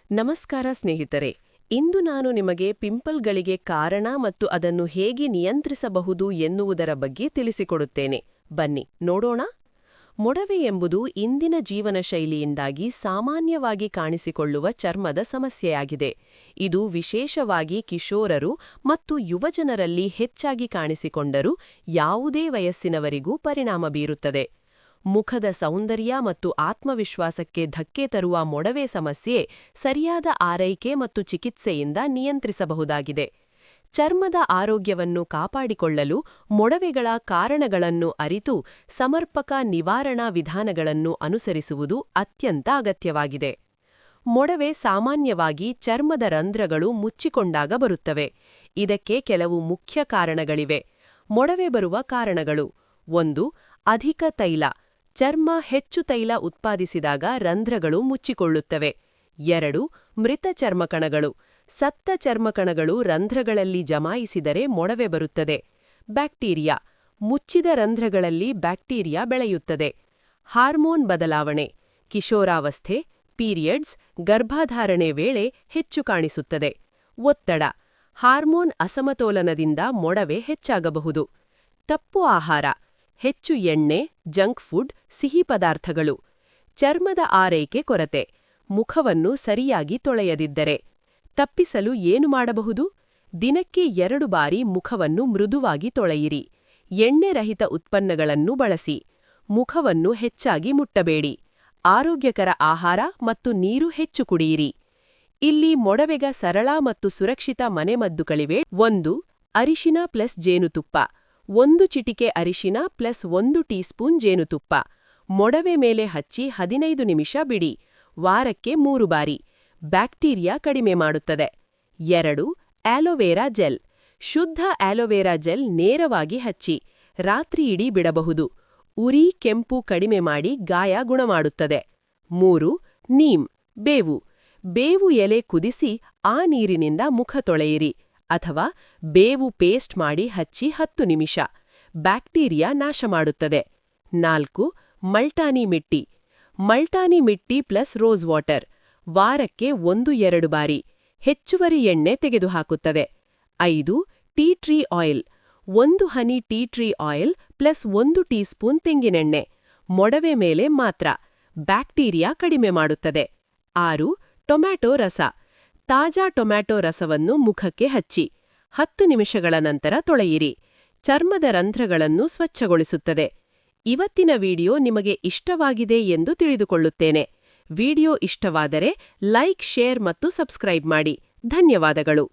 ನಮಸ್ಕಾರ ಸ್ನೇಹಿತರೆ. ಇಂದು ನಾನು ನಿಮಗೆ ಪಿಂಪಲ್ಗಳಿಗೆ ಕಾರಣ ಮತ್ತು ಅದನ್ನು ಹೇಗೆ ನಿಯಂತ್ರಿಸಬಹುದು ಎನ್ನುವುದರ ಬಗ್ಗೆ ತಿಳಿಸಿಕೊಡುತ್ತೇನೆ. ಬನ್ನಿ ನೋಡೋಣ. ಮೊಡವೆ ಎಂಬುದು ಇಂದಿನ ಜೀವನ ಶೈಲಿಯಿಂದಾಗಿ ಸಾಮಾನ್ಯವಾಗಿ ಕಾಣಿಸಿಕೊಳ್ಳುವ ಚರ್ಮದ ಸಮಸ್ಯೆಯಾಗಿದೆ. ಇದು ವಿಶೇಷವಾಗಿ ಕಿಶೋರರು ಮತ್ತು ಯುವಜನರಲ್ಲಿ ಹೆಚ್ಚಾಗಿ ಕಾಣಿಸಿಕೊಂಡರೂ ಯಾವುದೇ ವಯಸ್ಸಿನವರಿಗೂ ಪರಿಣಾಮ ಬೀರುತ್ತದೆ. ಮುಖದ ಸೌಂದರ್ಯ ಮತ್ತು ಆತ್ಮವಿಶ್ವಾಸಕ್ಕೆ ಧಕ್ಕೆ ತರುವ ಮೊಡವೆ ಸಮಸ್ಯೆ ಸರಿಯಾದ ಆರೈಕೆ ಮತ್ತು ಚಿಕಿತ್ಸೆಯಿಂದ ನಿಯಂತ್ರಿಸಬಹುದಾಗಿದೆ. ಚರ್ಮದ ಆರೋಗ್ಯವನ್ನು ಕಾಪಾಡಿಕೊಳ್ಳಲು ಮೊಡವೆಗಳ ಕಾರಣಗಳನ್ನು ಅರಿತು ಸಮರ್ಪಕ ನಿವಾರಣಾ ವಿಧಾನಗಳನ್ನು ಅನುಸರಿಸುವುದು ಅತ್ಯಂತ ಅಗತ್ಯವಾಗಿದೆ. ಮೊಡವೆ ಸಾಮಾನ್ಯವಾಗಿ ಚರ್ಮದ ರಂಧ್ರಗಳು ಮುಚ್ಚಿಕೊಂಡಾಗ ಬರುತ್ತವೆ. ಇದಕ್ಕೆ ಕೆಲವು ಮುಖ್ಯ ಕಾರಣಗಳಿವೆ. ಮೊಡವೆ ಬರುವ ಕಾರಣಗಳು: 1. ಅಧಿಕ ತೈಲ. ಚರ್ಮ ಹೆಚ್ಚು ತೈಲ ಉತ್ಪಾದಿಸಿದಾಗ ರಂಧ್ರಗಳು ಮುಚ್ಚಿಕೊಳ್ಳುತ್ತವೆ. 2. ಮೃತ ಚರ್ಮಕಣಗಳು. ಸತ್ತ ಚರ್ಮಕಣಗಳು ರಂಧ್ರಗಳಲ್ಲಿ ಜಮಾಯಿಸಿದರೆ ಮೊಡವೆ ಬರುತ್ತದೆ. ಬ್ಯಾಕ್ಟೀರಿಯಾ. ಮುಚ್ಚಿದ ರಂಧ್ರಗಳಲ್ಲಿ ಬ್ಯಾಕ್ಟೀರಿಯಾ ಬೆಳೆಯುತ್ತದೆ. ಹಾರ್ಮೋನ್ ಬದಲಾವಣೆ. ಕಿಶೋರಾವಸ್ಥೆ, ಪೀರಿಯಡ್ಸ್, ಗರ್ಭಧಾರಣೆ ವೇಳೆ ಹೆಚ್ಚು ಕಾಣಿಸುತ್ತದೆ. ಒತ್ತಡ. ಹಾರ್ಮೋನ್ ಅಸಮತೋಲನದಿಂದ ಮೊಡವೆ ಹೆಚ್ಚಾಗಬಹುದು. ತಪ್ಪು ಆಹಾರ. ಹೆಚ್ಚು ಎಣ್ಣೆ, ಜಂಕ್ ಫುಡ್, ಸಿಹಿ ಪದಾರ್ಥಗಳು. ಚರ್ಮದ ಆರೈಕೆ ಕೊರತೆ. ಮುಖವನ್ನು ಸರಿಯಾಗಿ ತೊಳೆಯದಿದ್ದರೆ. ತಪ್ಪಿಸಲು ಏನು ಮಾಡಬಹುದು? ದಿನಕ್ಕೆ 2 ಬಾರಿ ಮುಖವನ್ನು ಮೃದುವಾಗಿ ತೊಳೆಯಿರಿ. ಎಣ್ಣೆರಹಿತ ಉತ್ಪನ್ನಗಳನ್ನು ಬಳಸಿ. ಮುಖವನ್ನು ಹೆಚ್ಚಾಗಿ ಮುಟ್ಟಬೇಡಿ. ಆರೋಗ್ಯಕರ ಆಹಾರ ಮತ್ತು ನೀರು ಹೆಚ್ಚು ಕುಡಿಯಿರಿ. ಇಲ್ಲಿ ಮೊಡವೆಗ ಸರಳ ಮತ್ತು ಸುರಕ್ಷಿತ ಮನೆಮದ್ದುಗಳಿವೆ. 1. ಅರಿಶಿನ ಪ್ಲಸ್ ಜೇನುತುಪ್ಪ. 1 ಚಿಟಿಕೆ ಅರಿಶಿನ ಪ್ಲಸ್ 1 ಟೀಸ್ಪೂನ್ ಜೇನುತುಪ್ಪ. ಮೊಡವೆ ಮೇಲೆ ಹಚ್ಚಿ 15 ನಿಮಿಷ ಬಿಡಿ. ವಾರಕ್ಕೆ 3 ಬಾರಿ. ಬ್ಯಾಕ್ಟೀರಿಯಾ ಕಡಿಮೆ ಮಾಡುತ್ತದೆ. 2. Aloe vera gel. ಶುದ್ಧ ಆಲೋವೆರಾ ಜೆಲ್ ನೇರವಾಗಿ ಹಚ್ಚಿ. ರಾತ್ರಿಯಿಡೀ ಬಿಡಬಹುದು. ಉರಿ, ಕೆಂಪು ಕಡಿಮೆ ಮಾಡಿ ಗಾಯ ಗುಣಮಾಡುತ್ತದೆ. 3. ನೀಮ್, ಬೇವು. ಬೇವು ಎಲೆ ಕುದಿಸಿ ಆ ನೀರಿನಿಂದ ಮುಖ ತೊಳೆಯಿರಿ ಅಥವಾ ಬೇವು ಪೇಸ್ಟ್ ಮಾಡಿ ಹಚ್ಚಿ 10 ನಿಮಿಷ. ಬ್ಯಾಕ್ಟೀರಿಯಾ ನಾಶ ಮಾಡುತ್ತದೆ. 4. Multani mitti. Multani mitti plus rose water. ವಾರಕ್ಕೆ 1-2 ಬಾರಿ. ಹೆಚ್ಚುವರಿ ಎಣ್ಣೆ ತೆಗೆದುಹಾಕುತ್ತದೆ. 5. Tea tree oil. 1 ಹನಿ tea tree oil plus 1 teaspoon ತೆಂಗಿನೆಣ್ಣೆ. ಮೊಡವೆ ಮೇಲೆ ಮಾತ್ರ. ಬ್ಯಾಕ್ಟೀರಿಯಾ ಕಡಿಮೆ ಮಾಡುತ್ತದೆ. 6. ಟೊಮ್ಯಾಟೊ ರಸ. ತಾಜಾ ಟೊಮ್ಯಾಟೊ ರಸವನ್ನು ಮುಖಕ್ಕೆ ಹಚ್ಚಿ 10 ನಿಮಿಷಗಳ ನಂತರ ತೊಳೆಯಿರಿ. ಚರ್ಮದ ರಂಧ್ರಗಳನ್ನು ಸ್ವಚ್ಛಗೊಳಿಸುತ್ತದೆ. ಇವತ್ತಿನ ವಿಡಿಯೋ ನಿಮಗೆ ಇಷ್ಟವಾಗಿದೆ ಎಂದು ತಿಳಿದುಕೊಳ್ಳುತ್ತೇನೆ. ವಿಡಿಯೋ ಇಷ್ಟವಾದರೆ ಲೈಕ್, ಶೇರ್ ಮತ್ತು ಸಬ್ಸ್ಕ್ರೈಬ್ ಮಾಡಿ. ಧನ್ಯವಾದಗಳು.